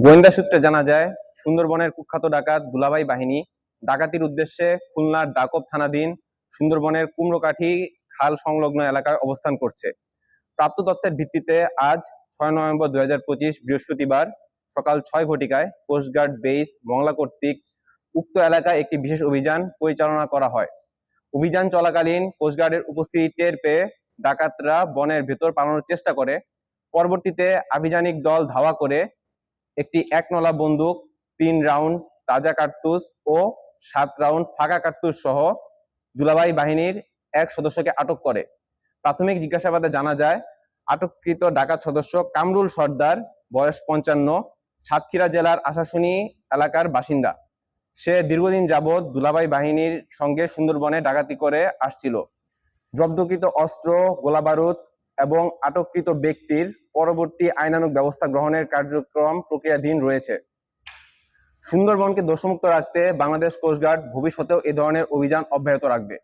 গোয়েন্দা সূত্রে জানা যায়, সুন্দরবনের কুখ্যাত ডাকাত দুলাভাই বাহিনী ডাকাতির উদ্দেশ্যে খুলনার ডাকব থানাধীন সুন্দরবনের কুমড়োকাঠি খাল সংলগ্ন এলাকায় অবস্থান করছে। প্রাপ্ত তথ্যের ভিত্তিতে আজ 6 নভেম্বর 2025 বৃহস্পতিবার সকাল 6 ঘটিকায় কোস্টগার্ড বেস মংলা কর্তৃক উক্ত এলাকায় একটি বিশেষ অভিযান পরিচালনা করা হয়। অভিযান চলাকালীন কোস্টগার্ডের উপস্থিতি টের পেয়ে ডাকাতরা বনের ভেতর পালানোর চেষ্টা করে। পরবর্তীতে আভিযানিক দল ধাওয়া করে একটি একনলা বন্দুক, 3 রাউন্ড তাজা কার্তুজ ও 7 রাউন্ড ফাঁকা কার্তুজ সহ দুলাভাই বাহিনীর এক সদস্যকে আটক করে। প্রাথমিক জিজ্ঞাসাবাদে জানা যায়, আটককৃত ডাকাত সদস্য কামরুল সর্দার, বয়স 55, সাতক্ষীরা জেলার আশাশুনি এলাকার বাসিন্দা। সে দীর্ঘদিন যাবৎ দুলাভাই বাহিনীর সঙ্গে সুন্দরবনে ডাকাতি করে আসছিল। জব্দকৃত অস্ত্র, গোলাবারুদ এবং আটককৃত ব্যক্তির পরবর্তী আইনানুগ ব্যবস্থা গ্রহণের কার্যক্রম প্রক্রিয়াধীন রয়েছে। সুন্দরবনকে দোষমুক্ত রাখতে বাংলাদেশ কোস্টগার্ড ভবিষ্যতেও এ ধরনের অভিযান অব্যাহত রাখবে।